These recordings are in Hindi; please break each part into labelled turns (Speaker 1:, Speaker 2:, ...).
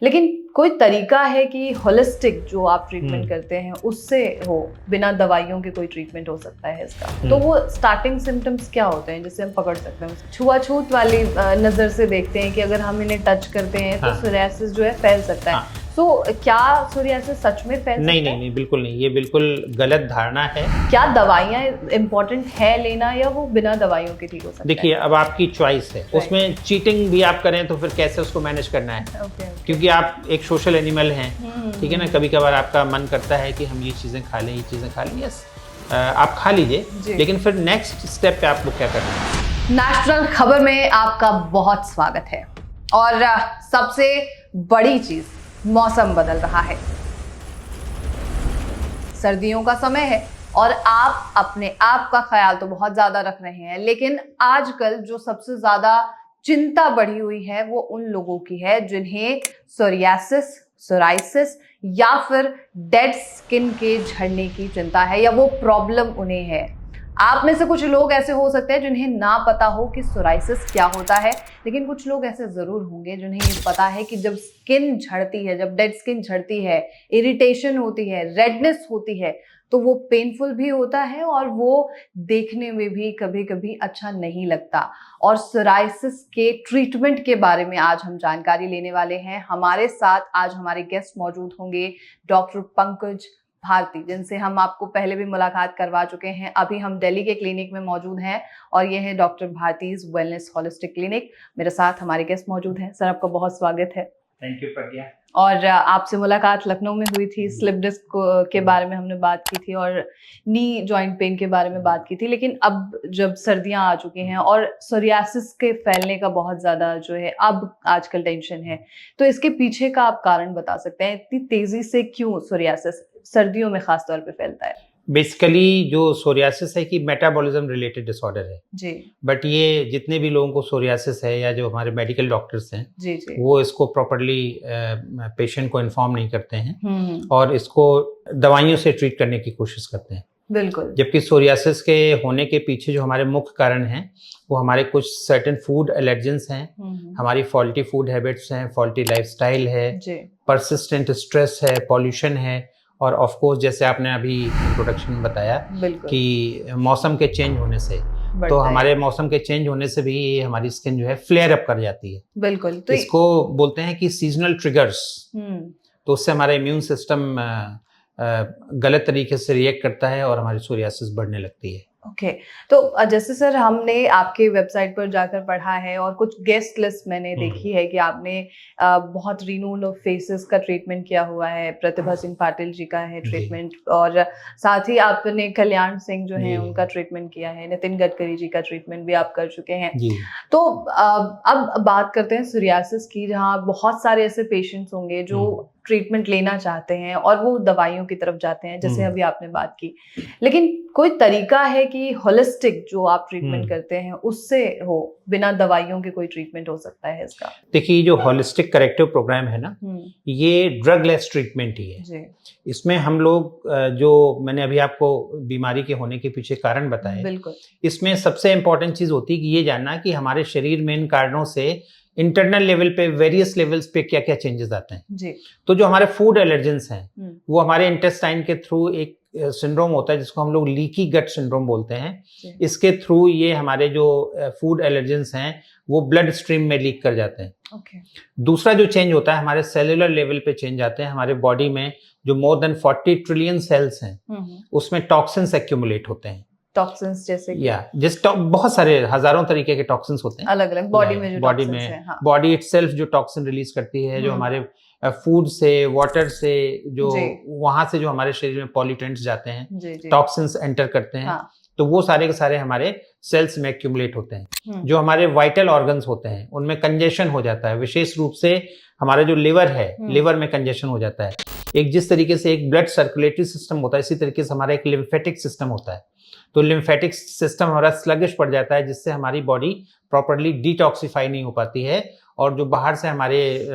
Speaker 1: लेकिन कोई तरीका है कि होलिस्टिक जो आप ट्रीटमेंट करते हैं उससे हो, बिना दवाइयों के कोई ट्रीटमेंट हो सकता है इसका? तो वो स्टार्टिंग सिम्टम्स क्या होते हैं जिससे हम पकड़ सकते हैं? छुआछूत वाली नज़र से देखते हैं कि अगर हम इन्हें टच करते हैं तो सोरियासिस जो है फैल सकता है। तो क्या सोरियासिस सच में फैल सकता है?
Speaker 2: नहीं, बिल्कुल नहीं, ये बिल्कुल गलत धारणा है।
Speaker 1: क्या दवाइयाँ इम्पोर्टेंट है लेना, या वो बिना दवाइयों के ठीक हो सकता है?
Speaker 2: देखिए, अब आपकी चॉइस है, उसमें चीटिंग भी आप करें तो फिर कैसे उसको मैनेज करना है। क्योंकि आप एक सोशल एनिमल हैं, ठीक है ना। कभी कभार आपका मन करता है कि हम ये चीज़ें खा लें, ये चीज़ें खा लें, यस आप खा लीजिए, लेकिन फिर नेक्स्ट स्टेप पे आपको क्या करना है।
Speaker 1: नेशनल खबर में आपका बहुत स्वागत है। और सबसे बड़ी चीज, मौसम बदल रहा है, सर्दियों का समय है और आप अपने आप का ख्याल तो बहुत ज्यादा रख रहे हैं, लेकिन आजकल जो सबसे ज्यादा चिंता बढ़ी हुई है वो उन लोगों की है जिन्हें सोरियासिस, सोराइसिस या फिर डेड स्किन के झड़ने की चिंता है, या वो प्रॉब्लम उन्हें है। आप में से कुछ लोग ऐसे हो सकते हैं जिन्हें ना पता हो कि सोराइसिस क्या होता है, लेकिन कुछ लोग ऐसे जरूर होंगे जिन्हें ये पता है कि जब स्किन झड़ती है, जब डेड स्किन झड़ती है, इरिटेशन होती है, रेडनेस होती है, तो वो पेनफुल भी होता है और वो देखने में भी कभी कभी अच्छा नहीं लगता। और सोराइसिस के ट्रीटमेंट के बारे में आज हम जानकारी लेने वाले हैं। हमारे साथ आज हमारे गेस्ट मौजूद होंगे डॉक्टर पंकज भारती, जिनसे हम आपको पहले भी मुलाकात करवा चुके हैं। अभी हम दिल्ली के क्लिनिक में मौजूद हैं और ये है डॉक्टर भारतीज वेलनेस होलिस्टिक क्लिनिक। मेरे साथ हमारे गेस्ट मौजूद हैं। सर, आपका बहुत स्वागत है।
Speaker 2: थैंक यू प्रज्ञा।
Speaker 1: और आपसे मुलाकात लखनऊ में हुई थी, स्लिप डिस्क के बारे में हमने बात की थी और नी जॉइंट पेन के बारे में बात की थी। लेकिन अब जब सर्दियां आ चुकी हैं और सोरियासिस के फैलने का बहुत ज्यादा जो है अब आजकल टेंशन है, तो इसके पीछे का आप कारण बता सकते हैं? इतनी तेजी से क्यों सोरियासिस सर्दियों में खास तौर पे फैलता है?
Speaker 2: बेसिकली जो सोरियासिस है कि मेटाबॉलिज्म रिलेटेड डिसऑर्डर है
Speaker 1: जी।
Speaker 2: बट ये जितने भी लोगों को सोरियासिस है या जो हमारे मेडिकल डॉक्टर्स हैं,
Speaker 1: जी जी,
Speaker 2: वो इसको प्रॉपरली पेशेंट को इन्फॉर्म नहीं करते हैं और इसको दवाइयों से ट्रीट करने की कोशिश करते हैं।
Speaker 1: बिल्कुल।
Speaker 2: जबकि सोरियासिस के होने के पीछे जो हमारे मुख्य कारण हैं वो हमारे कुछ सर्टेन फूड एलर्जेंस हैं, हमारी फॉल्टी फूड हैबिट्स हैं, फॉल्टी लाइफस्टाइल है, परसिस्टेंट स्ट्रेस है, पॉल्यूशन है, और ऑफ कोर्स जैसे आपने अभी इंट्रोडक्शन में बताया कि मौसम के चेंज होने से, तो हमारे मौसम के चेंज होने से भी हमारी स्किन जो है फ्लेयर अप कर जाती है।
Speaker 1: बिल्कुल। तो
Speaker 2: इसको बोलते हैं कि सीजनल ट्रिगर्स। तो उससे हमारा इम्यून सिस्टम गलत तरीके से रिएक्ट करता है और हमारी सोरियासिस बढ़ने लगती है।
Speaker 1: ओके। तो जैसे सर हमने आपके वेबसाइट पर जाकर पढ़ा है और कुछ गेस्ट लिस्ट मैंने देखी है कि आपने बहुत रिनोन्ड फेसेस का ट्रीटमेंट किया हुआ है। प्रतिभा सिंह पाटिल जी का है ट्रीटमेंट, और साथ ही आपने कल्याण सिंह जो है उनका ट्रीटमेंट किया है, नितिन गडकरी जी का ट्रीटमेंट भी आप कर चुके हैं। तो अब बात करते हैं सोरियासिस की, जहाँ बहुत सारे ऐसे पेशेंट्स होंगे जो ट्रीटमेंट लेना चाहते हैं और वो दवाइयों की तरफ जाते हैं, जैसे अभी आपने बात की। लेकिन कोई तरीका है कि होलिस्टिक जो आप ट्रीटमेंट करते हैं उससे हो, बिना दवाइयों के कोई ट्रीटमेंट हो सकता है इसका?
Speaker 2: देखिए, जो होलिस्टिक करेक्टिव प्रोग्राम है ना, ये ड्रग लेस ट्रीटमेंट ही है जी। इसमें हम लोग जो मैंने अभी आपको बीमारी के होने के पीछे कारण बताए, बिल्कुल, इसमें सबसे इंपॉर्टेंट चीज होती है कि ये जानना कि हमारे शरीर में इन कारणों से इंटरनल लेवल पे, वेरियस लेवल्स पे क्या क्या चेंजेस आते हैं जी। तो जो हमारे फूड एलर्जेंस हैं वो हमारे इंटेस्टाइन के थ्रू एक सिंड्रोम होता है जिसको हम लोग लीकी गट सिंड्रोम बोलते हैं। इसके थ्रू ये हमारे जो फूड एलर्जेंस हैं वो ब्लड स्ट्रीम में लीक कर जाते हैं। दूसरा जो चेंज होता है, हमारे सेलुलर लेवल पे चेंज आते हैं। हमारे बॉडी में जो मोर देन 40 ट्रिलियन सेल्स हैं उसमें टॉक्सिन्स एक्यूमुलेट होते हैं।
Speaker 1: टॉक्सिन्स जैसे
Speaker 2: बहुत सारे हजारों तरीके के टॉक्सिन्स होते हैं अलग अलग बॉडी में। बॉडी इटसेल्फ जो टॉक्सिन रिलीज करती है, जो हमारे फूड से, वाटर से, जो वहां से जो हमारे शरीर में पॉल्यूटेंट्स जाते हैं, टॉक्सिन्स एंटर करते हैं, तो वो सारे के सारे हमारे सेल्स में एक्यूमुलेट होते हैं। जो हमारे वाइटल ऑर्गन्स होते हैं उनमें कंजेशन हो जाता है, विशेष रूप से हमारा जो लिवर है, लिवर में कंजेशन हो जाता है। एक जिस तरीके से एक ब्लड सर्कुलेटरी सिस्टम होता है, इसी तरीके से हमारा एक लिम्फेटिक सिस्टम होता है। तो लिम्फेटिक सिस्टम हमारा स्लगिश पड़ जाता है, जिससे हमारी बॉडी प्रॉपर्ली डिटॉक्सिफाई नहीं हो पाती है, और जो बाहर से हमारे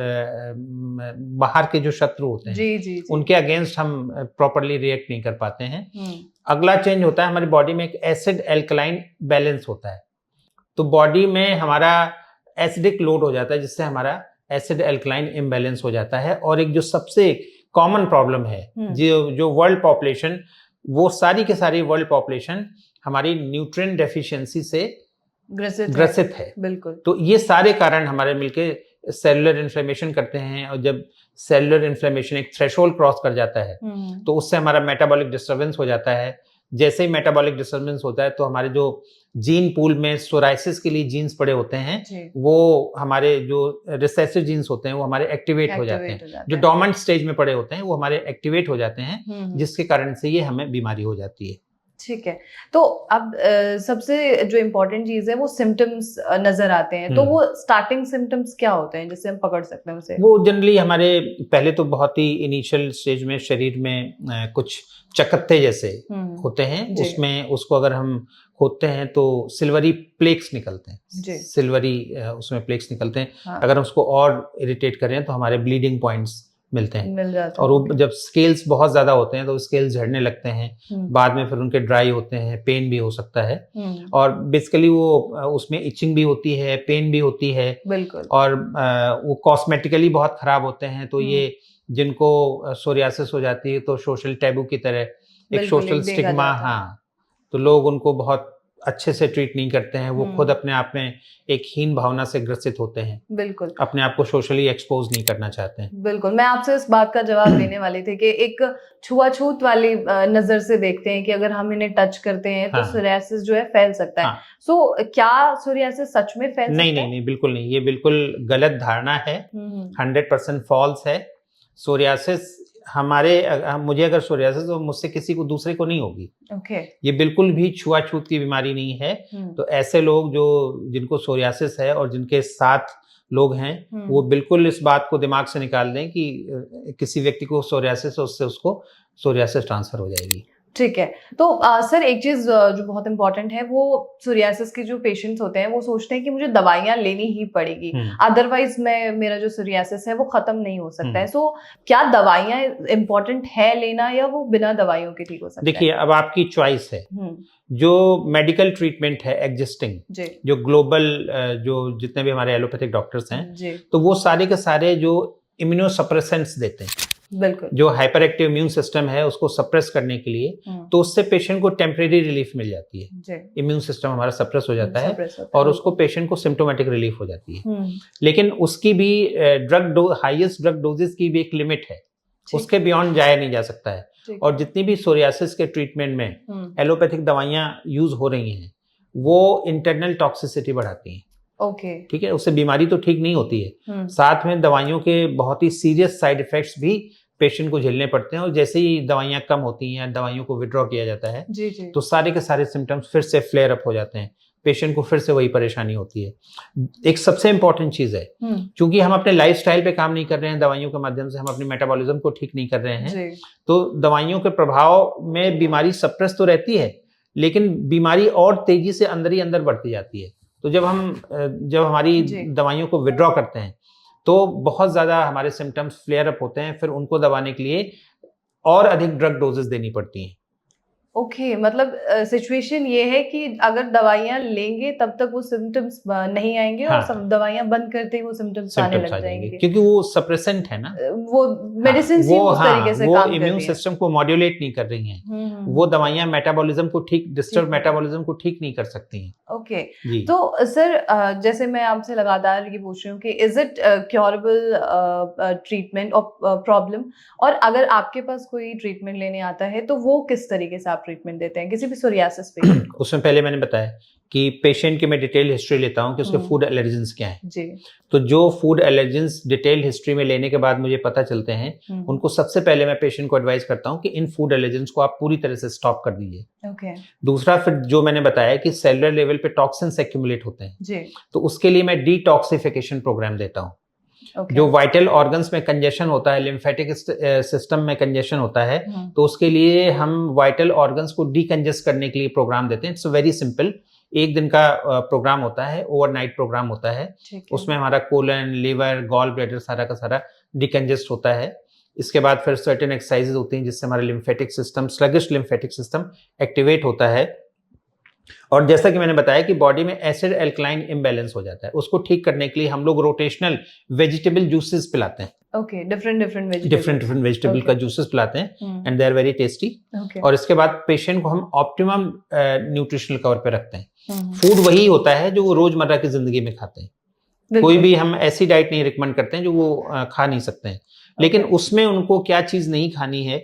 Speaker 2: बाहर के जो शत्रु होते हैं जी। उनके अगेंस्ट हम प्रॉपर्ली रिएक्ट नहीं कर पाते हैं। अगला चेंज होता है, हमारी बॉडी में एक एसिड एल्कलाइन बैलेंस होता है। तो बॉडी में हमारा एसिडिक लोड हो जाता है, जिससे हमारा एसिड एल्कलाइन इम्बैलेंस हो जाता है। और एक जो सबसे कॉमन प्रॉब्लम है जो वर्ल्ड पॉपुलेशन, वो सारी के सारी वर्ल्ड पॉपुलेशन हमारी न्यूट्रिएंट डेफिशिएंसी से ग्रसित है।
Speaker 1: बिल्कुल।
Speaker 2: तो ये सारे कारण हमारे मिलके सेलुलर इन्फ्लेमेशन करते हैं, और जब सेलुलर इन्फ्लेमेशन एक थ्रेशोल्ड क्रॉस कर जाता है तो उससे हमारा मेटाबॉलिक डिस्टर्बेंस हो जाता है। जैसे ही मेटाबॉलिक डिस्टर्बेंस होता है तो हमारे जो जीन पूल में सोराइसिस के लिए जीन्स पड़े होते हैं, वो हमारे जो रिसेसिव जीन्स होते हैं वो हमारे एक्टिवेट हो जाते हैं। जो डोर्मेंट स्टेज में पड़े होते हैं वो हमारे एक्टिवेट हो जाते हैं, जिसके कारण से ये हमें बीमारी हो जाती है।
Speaker 1: ठीक है। तो अब सबसे जो इम्पोर्टेंट चीज है वो सिम्टम्स नजर आते हैं, तो वो स्टार्टिंग सिम्टम्स क्या होते हैं जिससे हम पकड़ सकते हैं उसे?
Speaker 2: वो जनरली हमारे पहले तो बहुत ही इनिशियल स्टेज में शरीर में कुछ चकत्ते जैसे होते हैं, उसमें उसको अगर हम होते हैं तो सिल्वरी प्लेक्स निकलते हैं, सिल्वरी उसमें प्लेक्स निकलते हैं। हाँ। अगर हम उसको और इरिटेट करें तो हमारे ब्लीडिंग पॉइंट्स मिलते हैं,
Speaker 1: मिल जाते हैं।
Speaker 2: और वो जब स्केल्स बहुत ज्यादा होते हैं तो स्केल्स झड़ने लगते हैं, बाद में फिर उनके ड्राई होते हैं, पेन भी हो सकता है, और बेसिकली वो उसमें इचिंग भी होती है, पेन भी होती है।
Speaker 1: बिल्कुल।
Speaker 2: और वो कॉस्मेटिकली बहुत खराब होते हैं। तो ये जिनको सोरियासिस हो जाती है तो सोशल टैबू की तरह एक सोशल स्टिग्मा, हाँ, तो लोग उनको बहुत अच्छे से ट्रीट नहीं करते हैं, वो खुद अपने आप में एक हीन भावना से ग्रसित होते हैं।
Speaker 1: बिल्कुल।
Speaker 2: अपने आप को सोशली एक्सपोज नहीं करना चाहते हैं।
Speaker 1: बिल्कुल, मैं आपसे इस बात का जवाब देने वाली थी कि एक छुआछूत वाली नजर से देखते हैं कि अगर हम इन्हें टच करते हैं तो सोरियासिस जो है फैल सकता है। सो क्या सोरियासिस सच में फैल सकता है?
Speaker 2: नहीं, बिल्कुल नहीं, ये बिल्कुल गलत धारणा है, 100% फॉल्स है। सोरियासिस मुझे अगर सोरियासिस हो, मुझसे किसी को दूसरे को नहीं होगी। ये बिल्कुल भी छुआछूत की बीमारी नहीं है। तो ऐसे लोग जिनको सोरियासिस है और जिनके साथ लोग हैं, वो बिल्कुल इस बात को दिमाग से निकाल दें कि किसी व्यक्ति को सोरियासिस है, उससे उसको सोरियासिस ट्रांसफर हो जाएगी।
Speaker 1: ठीक है। तो सर एक चीज जो बहुत इंपॉर्टेंट है, वो सोरियासिस के जो पेशेंट्स होते हैं वो सोचते हैं कि मुझे दवाइयां लेनी ही पड़ेगी, अदरवाइज मेरा जो सोरियासिस है वो खत्म नहीं हो सकता है। सो क्या दवाइयां इंपॉर्टेंट है लेना, या वो बिना दवाइयों के ठीक हो सकता है?
Speaker 2: देखिए, अब आपकी चॉइस है। जो मेडिकल ट्रीटमेंट है एग्जिस्टिंग, जो ग्लोबल जो जितने भी हमारे एलोपैथिक डॉक्टर्स हैं, तो वो सारे के सारे जो इम्यूनोसप्रेसेंट्स देते हैं,
Speaker 1: बिल्कुल,
Speaker 2: जो हाइपर एक्टिव इम्यून सिस्टम है उसको सप्रेस करने के लिए, तो उससे पेशेंट को टेम्परेरी रिलीफ मिल जाती है। इम्यून सिस्टम हमारा सप्रेस हो जाता है और उसको पेशेंट को सिम्टोमेटिक रिलीफ हो जाती है। लेकिन उसकी भी हाईएस्ट ड्रग डोजेस की भी एक लिमिट है, उसके बियॉन्ड जाया नहीं जा सकता है। और जितनी भी सोरियासिस के ट्रीटमेंट में एलोपैथिक दवाइयां यूज हो रही हैं, वो इंटरनल टॉक्सिसिटी बढ़ाती हैं। ठीक है, उससे बीमारी तो ठीक नहीं होती है, साथ में दवाइयों के बहुत ही सीरियस साइड इफेक्ट्स भी पेशेंट को झेलने पड़ते हैं। और जैसे ही दवाइयां कम होती हैं, दवाइयों को विड्रॉ किया जाता है, तो सारे के सारे सिम्टम्स फिर से फ्लेयर अप हो जाते हैं, पेशेंट को फिर से वही परेशानी होती है। एक सबसे इंपॉर्टेंट चीज है, क्योंकि हम अपने लाइफस्टाइल पे काम नहीं कर रहे हैं, दवाइयों के माध्यम से हम अपनी मेटाबॉलिज्म को ठीक नहीं कर रहे हैं, तो दवाइयों के प्रभाव में बीमारी सप्रेस तो रहती है, लेकिन बीमारी और तेजी से अंदर ही अंदर बढ़ती जाती है। तो जब हमारी दवाइयों को विड्रॉ करते हैं तो बहुत ज्यादा हमारे सिम्टम्स फ्लेयर अप होते हैं, फिर उनको दबाने के लिए और अधिक ड्रग डोजेस देनी पड़ती हैं।
Speaker 1: मतलब सिचुएशन ये है कि अगर दवाइयां लेंगे तब तक वो सिम्टम्स नहीं आएंगे, और सब दवाइयां बंद करते ही वो सिम्टम्स आने लग जाएंगे,
Speaker 2: क्योंकि वो सप्रेसेंट है ना,
Speaker 1: वो मेडिसिन उस तरीके से काम कर रही है,
Speaker 2: इम्यून सिस्टम को मॉड्यूलेट नहीं कर रही हैं। वो दवाइयां मेटाबॉलिज्म को डिस्टर्ब मेटाबॉलिज्म को ठीक नहीं कर सकती हैं।
Speaker 1: तो सर जैसे मैं आपसे लगातार ये पूछ रही हूँ कि इज इट क्योरेबल ट्रीटमेंट और प्रॉब्लम, और अगर आपके पास कोई ट्रीटमेंट लेने आता है तो वो किस तरीके से आप ट्रीटमेंट देते हैं किसी भी सोरियासिस पेशेंट को?
Speaker 2: उसमें पहले मैंने बताया कि पेशेंट की मैं डिटेल हिस्ट्री लेता हूं कि उसके फूड एलर्जेंस क्या है जी। तो जो फूड एलर्जेंस डिटेल हिस्ट्री में लेने के बाद मुझे पता चलते हैं, उनको सबसे पहले मैं पेशेंट को एडवाइस करता हूं कि इन फूड एलर्जेंस को आप पूरी तरह से स्टॉप कर दीजिए। दूसरा, फिर जो मैंने बताया कि सेलुलर लेवल पे टॉक्सिन्स एक्यूमुलेट होते हैं जी, तो उसके लिए मैं डिटॉक्सिफिकेशन प्रोग्राम देता हूँ। जो वाइटल ऑर्गन्स में कंजेशन होता है, लिम्फेटिक सिस्टम में कंजेशन होता है, तो उसके लिए हम वाइटल ऑर्गन्स को डीकंजेस्ट करने के लिए प्रोग्राम देते हैं। इट्स वेरी सिंपल, एक दिन का प्रोग्राम होता है, ओवरनाइट प्रोग्राम होता है। उसमें हमारा कोलन, लिवर, गॉल ब्लैडर सारा का सारा डीकंजेस्ट होता है। इसके बाद फिर सर्टेन एक्सरसाइजेज होती हैं जिससे हमारा lymphatic system, sluggish lymphatic system activate होता है। और जैसा कि मैंने बताया कि बॉडी में एसिड एल्कलाइन इम्बैलेंस हो जाता है, उसको ठीक करने के लिए हम लोग रोटेशनल वेजिटेबल जूसेस पिलाते हैं।
Speaker 1: ओके, डिफरेंट
Speaker 2: वेजिटेबल का जूसेस पिलाते हैं and they are very tasty. और इसके बाद पेशेंट को हम ऑप्टिमम न्यूट्रिशनल कवर पे रखते हैं। फूड वही होता है जो वो रोजमर्रा की जिंदगी में खाते हैं। कोई भी हम ऐसी डाइट नहीं रिकमेंड करते हैं जो वो खा नहीं सकते हैं, लेकिन उसमें उनको क्या चीज नहीं खानी है,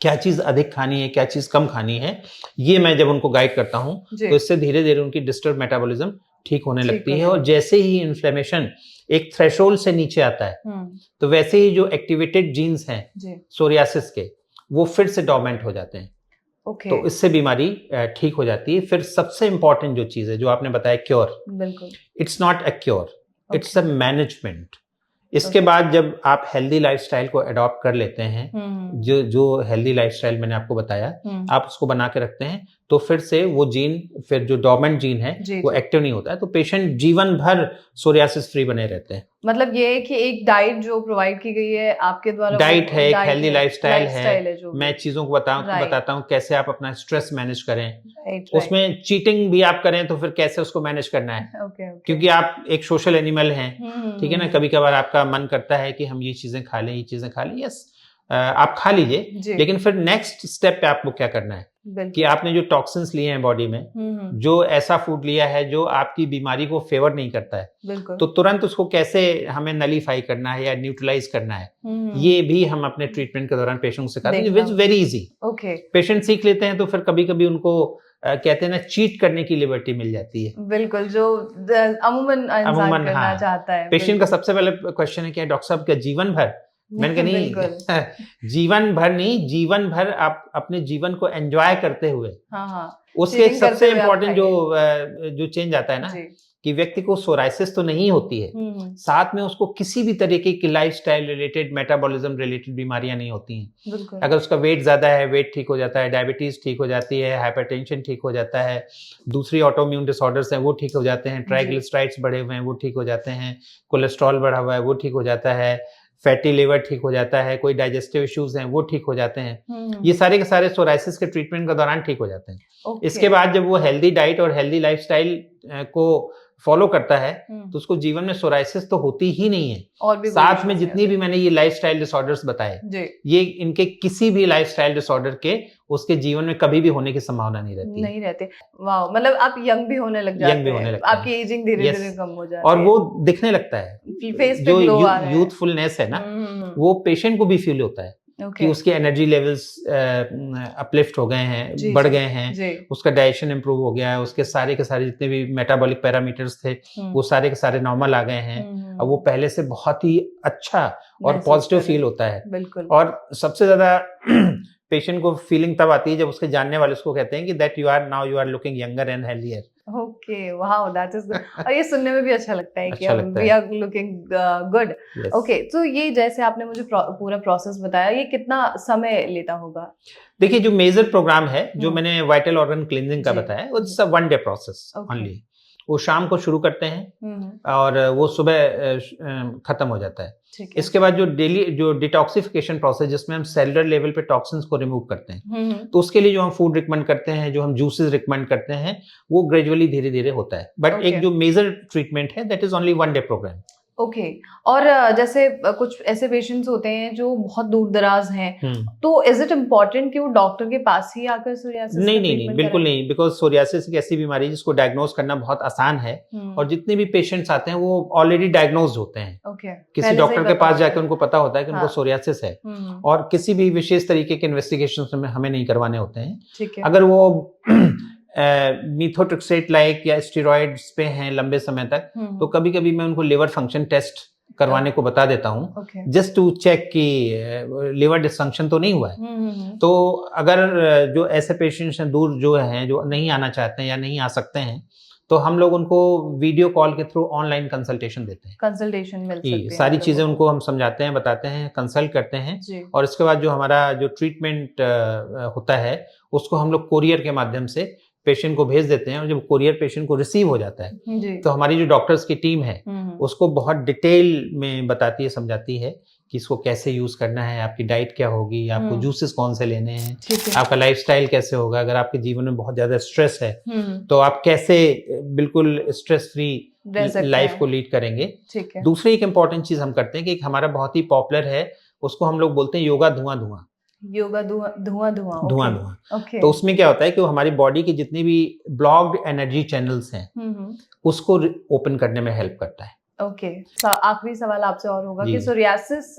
Speaker 2: क्या चीज अधिक खानी है, क्या चीज कम खानी है, ये मैं जब उनको गाइड करता हूँ तो इससे धीरे धीरे उनकी डिस्टर्ब मेटाबॉलिज्म ठीक होने लगती है। और जैसे ही इन्फ्लेमेशन एक थ्रेशोल्ड से नीचे आता है तो वैसे ही जो एक्टिवेटेड जीन्स हैं सोरियासिस के, वो फिर से डोमेंट हो जाते हैं। तो इससे बीमारी ठीक हो जाती है। फिर सबसे इंपॉर्टेंट जो चीज है जो आपने बताया, क्योर,
Speaker 1: बिल्कुल,
Speaker 2: it's not a cure, it's a management. इसके बाद जब आप हेल्दी लाइफस्टाइल को अडॉप्ट कर लेते हैं, जो हेल्दी लाइफस्टाइल मैंने आपको बताया, आप उसको बना के रखते हैं, तो फिर से वो जीन, फिर जो डोर्मेंट जीन है वो एक्टिव नहीं होता है, तो पेशेंट जीवन भर सोरियासिस फ्री बने रहते हैं।
Speaker 1: मतलब ये है कि एक डाइट जो प्रोवाइड की गई है आपके द्वारा,
Speaker 2: डाइट है, एक हेल्दी लाइफस्टाइल है। मैं चीजों को बताता हूँ कैसे आप अपना स्ट्रेस मैनेज करें। उसमें चीटिंग भी आप करें तो फिर कैसे उसको मैनेज करना है, क्योंकि आप एक सोशल एनिमल हैं, ठीक है ना। कभी कभार आपका मन करता है कि हम ये चीजें खा लें, ये चीजें खा लें, यस आप खा लीजिए, लेकिन फिर नेक्स्ट स्टेप पे आपको क्या करना है कि आपने जो टॉक्सिन्स लिए हैं बॉडी में, जो ऐसा फूड लिया है जो आपकी बीमारी को फेवर नहीं करता है, तो तुरंत उसको कैसे हमें नलीफाई करना है या न्यूट्रलाइज करना है, ये भी हम अपने ट्रीटमेंट के दौरान पेशेंट को सिखाते हैं, which is very easy. Patient सीख लेते हैं तो फिर कभी कभी उनको कहते हैं ना, चीट करने की लिबर्टी मिल जाती है।
Speaker 1: बिल्कुल, जो अमूमन इंसान करना चाहता है।
Speaker 2: पेशेंट का सबसे पहले क्वेश्चन है क्या डॉक्टर साहब क्या जीवन भर? मैंने कहा नहीं, जीवन भर नहीं, जीवन भर आप अपने जीवन को एंजॉय करते हुए। उसके सबसे इम्पोर्टेंट जो चेंज आता है ना कि व्यक्ति को सोराइसिस तो नहीं होती है, साथ में उसको किसी भी तरीके की लाइफस्टाइल रिलेटेड, मेटाबॉलिज्म रिलेटेड बीमारियां नहीं होती हैं। अगर उसका वेट ज्यादा है, वेट ठीक हो जाता है, डायबिटीज ठीक हो जाती है, हाइपरटेंशन ठीक हो जाता है, दूसरी ऑटोइम्यून डिसऑर्डर्स हैं वो ठीक हो जाते हैं, ट्राइग्लिसराइड्स बढ़े हुए हैं वो ठीक हो जाते हैं, कोलेस्ट्रॉल बढ़ा हुआ है वो ठीक हो जाता है, फैटी लिवर ठीक हो जाता है, कोई डाइजेस्टिव इश्यूज हैं वो ठीक हो जाते हैं। ये सारे के सारे सोराइसिस के ट्रीटमेंट के दौरान ठीक हो जाते हैं। इसके बाद जब वो हेल्दी डाइट और हेल्दी लाइफस्टाइल को फॉलो करता है तो उसको जीवन में सोराइसिस तो होती ही नहीं है। और भी साथ में जितनी भी मैंने ये लाइफस्टाइल डिसऑर्डर्स बताए, ये इनके किसी भी लाइफस्टाइल डिसऑर्डर के उसके जीवन में कभी भी होने की संभावना नहीं रहती।
Speaker 1: वाह, मतलब आप यंग भी होने लग जाते हैं, आपकी एजिंग धीरे धीरे कम हो जाती है
Speaker 2: और वो दिखने लगता है,
Speaker 1: फेस पे
Speaker 2: जो
Speaker 1: ग्लो आ रहा है।
Speaker 2: यूथफुलनेस है ना, वो पेशेंट को भी फील होता है कि उसके एनर्जी लेवल्स अपलिफ्ट हो गए हैं, बढ़ गए हैं, उसका डाइजेशन इंप्रूव हो गया है, उसके सारे के सारे जितने भी मेटाबॉलिक पैरामीटर्स थे वो सारे के सारे नॉर्मल आ गए हैं। अब वो पहले से बहुत ही अच्छा और पॉजिटिव फील होता है।
Speaker 1: बिल्कुल।
Speaker 2: और सबसे ज्यादा पेशेंट को फीलिंग तब आती है जब उसके जानने वाले उसको कहते हैं कि that you are looking younger and healthier.
Speaker 1: Okay, wow, that is good. और ये सुनने में भी अच्छा लगता है कि we are looking good. Okay, तो ये जैसे आपने मुझे पूरा प्रोसेस बताया, ये कितना समय लेता होगा?
Speaker 2: देखिए, जो मेजर प्रोग्राम है जो मैंने वाइटल ऑर्गन क्लींजिंग का बताया, वो it's a 1 day process only. वो शाम को शुरू करते हैं और वो सुबह खत्म हो जाता है। इसके बाद जो डिटॉक्सिफिकेशन प्रोसेस, जिसमें हम सेलुलर लेवल पे टॉक्सिन्स को रिमूव करते हैं, तो उसके लिए जो हम फूड रिकमेंड करते हैं, जो हम जूसेस रिकमेंड करते हैं, वो ग्रेजुअली धीरे धीरे होता है। बट एक जो मेजर ट्रीटमेंट है that is only 1 day programme.
Speaker 1: Okay. और जैसे कुछ ऐसे पेशेंट्स होते हैं जो बहुत दूर दराज हैं, तो इज इट इम्पोर्टेंट कि वो डॉक्टर के पास ही आकर सोरियासिस?
Speaker 2: नहीं, बिल्कुल नहीं, बिकॉज सोरियासिस एक ऐसी बीमारी है जिसको डायग्नोज करना बहुत आसान है और जितने भी पेशेंट्स आते हैं वो ऑलरेडी डायग्नोज होते हैं। किसी डॉक्टर के पास जाकर उनको पता होता है कि उनको सोरियासिस है और किसी भी विशेष तरीके के इन्वेस्टिगेशन हमें नहीं करवाने होते हैं। अगर वो मीथोट्रिक्सेट लाइक या स्टेरॉइड्स पे हैं लंबे समय तक, तो कभी कभी मैं उनको लिवर फंक्शन टेस्ट करवाने को बता देता हूँ, जस्ट टू चेक कि लिवर डिसफंक्शन तो नहीं हुआ है। तो अगर जो ऐसे पेशेंट्स हैं दूर जो हैं, जो नहीं आना चाहते हैं या नहीं आ सकते हैं, तो हम लोग उनको वीडियो कॉल के थ्रू ऑनलाइन कंसल्टेशन देते हैं।
Speaker 1: कंसल्टेशन मिल सकती है,
Speaker 2: सारी चीजें उनको हम समझाते हैं, बताते हैं, कंसल्ट करते हैं और इसके बाद जो हमारा जो ट्रीटमेंट होता है उसको हम लोग कोरियर के माध्यम से पेशेंट को भेज देते हैं। और जब कोरियर पेशेंट को रिसीव हो जाता है तो हमारी जो डॉक्टर्स की टीम है उसको बहुत डिटेल में बताती है, समझाती है कि इसको कैसे यूज करना है, आपकी डाइट क्या होगी, आपको जूसेस कौन से लेने हैं,
Speaker 1: ठीक है।
Speaker 2: आपका लाइफस्टाइल कैसे होगा, अगर आपके जीवन में बहुत ज्यादा स्ट्रेस है तो आप कैसे बिल्कुल स्ट्रेस फ्री लाइफ को लीड करेंगे।
Speaker 1: ठीक है।
Speaker 2: दूसरी एक इम्पॉर्टेंट चीज हम करते हैं कि एक हमारा बहुत ही पॉपुलर है, उसको हम लोग बोलते हैं योगा धुआं धुआं।
Speaker 1: योगा धुआं धुआं
Speaker 2: धुआं धुआं। तो उसमें क्या होता है कि वो हमारी बॉडी की जितनी भी ब्लॉक्ड एनर्जी चैनल्स हैं उसको ओपन करने में हेल्प करता है।
Speaker 1: ओके। आखिरी सवाल आपसे और होगा कि सोरियासिस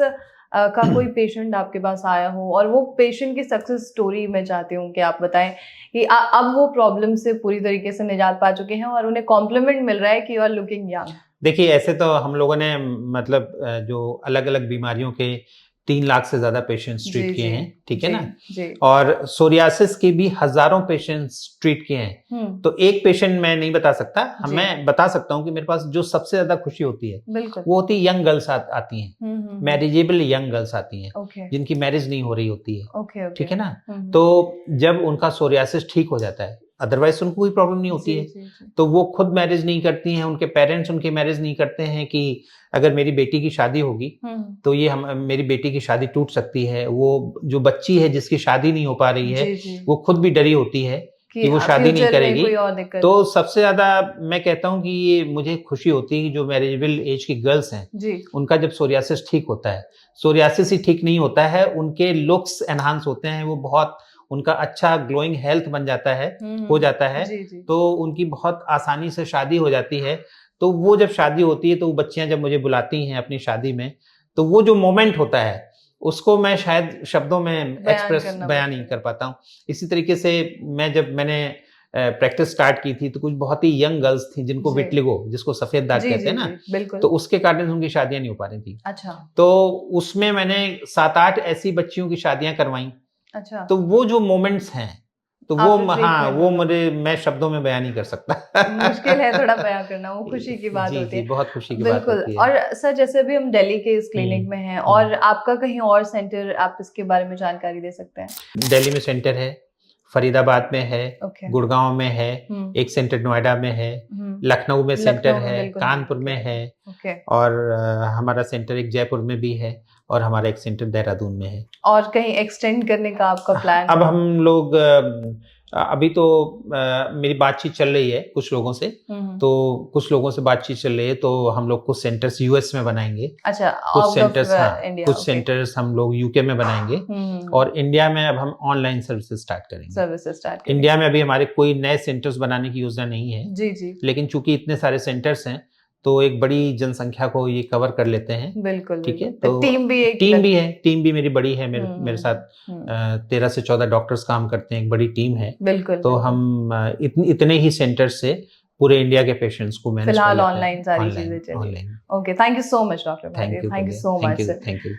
Speaker 1: का कोई पेशेंट आपके पास आया हो और वो पेशेंट की सक्सेस स्टोरी मैं चाहती हूँ कि आप बताएं कि अब वो प्रॉब्लम से पूरी तरीके से निजात पा चुके हैं और उन्हें कॉम्प्लीमेंट मिल रहा है कि यू आर लुकिंग यंग।
Speaker 2: देखिए, ऐसे तो हम लोगों ने मतलब जो अलग अलग बीमारियों के 3 लाख से ज्यादा पेशेंट्स ट्रीट किए हैं, ठीक है ना, और सोरियासिस के भी हजारों पेशेंट्स ट्रीट किए हैं। तो एक पेशेंट मैं नहीं बता सकता, मैं बता सकता हूँ कि मेरे पास जो सबसे ज्यादा खुशी होती है वो होती है यंग गर्ल्स आती हैं, मैरिजेबल यंग गर्ल्स आती हैं जिनकी मैरिज नहीं हो रही होती है, ठीक है ना। तो जब उनका सोरियासिस ठीक हो जाता है, अदरवाइज उनको कोई प्रॉब्लम नहीं होती है, तो वो खुद मैरिज नहीं करती हैं, उनके पेरेंट्स उनकी मैरिज नहीं करते हैं कि अगर मेरी बेटी की शादी होगी तो ये मेरी बेटी की शादी टूट सकती है। वो जो बच्ची है जिसकी शादी नहीं हो पा रही है वो खुद भी डरी होती है कि वो शादी नहीं करेगी। तो सबसे ज्यादा मैं कहता हूँ कि ये मुझे खुशी होती है कि जो मैरिजेबल एज की गर्ल्स हैं उनका जब सोरियासिस ठीक होता है, सोरियासिस ही ठीक नहीं होता है, उनके लुक्स एनहांस होते हैं, वो बहुत उनका अच्छा ग्लोइंग हेल्थ बन जाता है, हो जाता है, तो उनकी बहुत आसानी से शादी हो जाती है। तो वो जब शादी होती है तो वो बच्चियां जब मुझे बुलाती हैं अपनी शादी में, तो वो जो मोमेंट होता है उसको मैं शायद शब्दों में बयान नहीं कर पाता हूँ। इसी तरीके से मैंने प्रैक्टिस स्टार्ट की थी तो कुछ बहुत ही यंग गर्ल्स थी जिनको विटलिगो, जिसको सफेद दाग कहते हैं ना, तो उसके कारण उनकी शादियां नहीं हो पा रही थी।
Speaker 1: अच्छा।
Speaker 2: तो उसमें मैंने 7-8 ऐसी बच्चियों की शादियां करवाई।
Speaker 1: अच्छा।
Speaker 2: तो वो जो मोमेंट्स हैं तो वो वो मैं शब्दों में बयान नहीं कर सकता।
Speaker 1: मुश्किल है थोड़ा बयान करना, वो खुशी की बात होती है।
Speaker 2: बहुत खुशी की बात होती है।
Speaker 1: और सर जैसे अभी हम दिल्ली के इस क्लिनिक में हैं और आपका कहीं और सेंटर, आप इसके बारे में जानकारी दे सकते हैं?
Speaker 2: दिल्ली में सेंटर है, फरीदाबाद में है, गुड़गांव में है, एक सेंटर नोएडा में है, लखनऊ में सेंटर है, कानपुर में है, और हमारा सेंटर एक जयपुर में भी है और हमारा एक सेंटर देहरादून में है।
Speaker 1: और कहीं एक्सटेंड करने का आपका प्लान?
Speaker 2: अब हम लोग अभी तो मेरी बातचीत चल रही है कुछ लोगों से, तो कुछ लोगों से बातचीत चल रही है, तो हम लोग कुछ सेंटर्स यूएस में बनाएंगे।
Speaker 1: अच्छा,
Speaker 2: कुछ सेंटर्स कुछ सेंटर्स हम लोग यूके में बनाएंगे, और इंडिया में अब हम ऑनलाइन सर्विसेज स्टार्ट करेंगे। इंडिया में अभी हमारे कोई नए सेंटर्स बनाने की योजना नहीं है, लेकिन चूंकि इतने सारे सेंटर्स हैं तो एक बड़ी जनसंख्या को ये कवर कर लेते हैं।
Speaker 1: बिल्कुल,
Speaker 2: ठीक है। तो टीम भी मेरी बड़ी है, मेरे साथ 13 से 14 डॉक्टर्स काम करते हैं, एक बड़ी टीम है।
Speaker 1: बिल्कुल।
Speaker 2: तो हम इतने ही सेंटर्स से पूरे इंडिया के पेशेंट्स को मैनेज कर लेते हैं।
Speaker 1: फिलहाल ऑनलाइन सारी चीजें चलिए। Okay, thank you so much doctor, thank you so much.
Speaker 2: Thank you.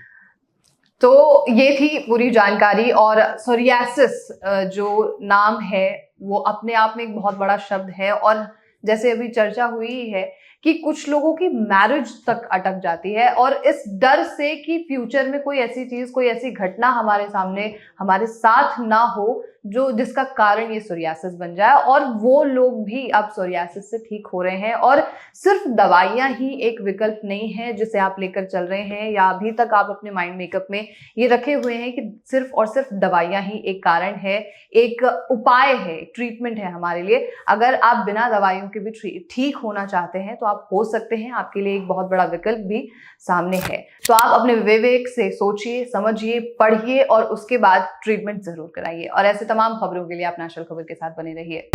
Speaker 1: तो ये थी पूरी जानकारी। और सोरियासिस जो नाम है वो अपने आप में एक बहुत बड़ा शब्द है, और जैसे अभी चर्चा हुई है कि कुछ लोगों की मैरिज तक अटक जाती है, और इस डर से कि फ्यूचर में कोई ऐसी चीज, कोई ऐसी घटना हमारे सामने हमारे साथ ना हो जो जिसका कारण ये सोरियासिस बन जाए, और वो लोग भी अब सोरियासिस से ठीक हो रहे हैं। और सिर्फ दवाइयां ही एक विकल्प नहीं है जिसे आप लेकर चल रहे हैं, या अभी तक आप अपने माइंड मेकअप में ये रखे हुए हैं कि सिर्फ और सिर्फ दवाइयां ही एक कारण है, एक उपाय है, ट्रीटमेंट है हमारे लिए। अगर आप बिना दवाइयों के भी ठीक होना चाहते हैं तो आप हो सकते हैं, आपके लिए एक बहुत बड़ा विकल्प भी सामने है। तो आप अपने विवेक से सोचिए, समझिए, पढ़िए और उसके बाद ट्रीटमेंट जरूर कराइए। और ऐसे तमाम खबरों के लिए आप नेशनल खबर के साथ बने रहिए।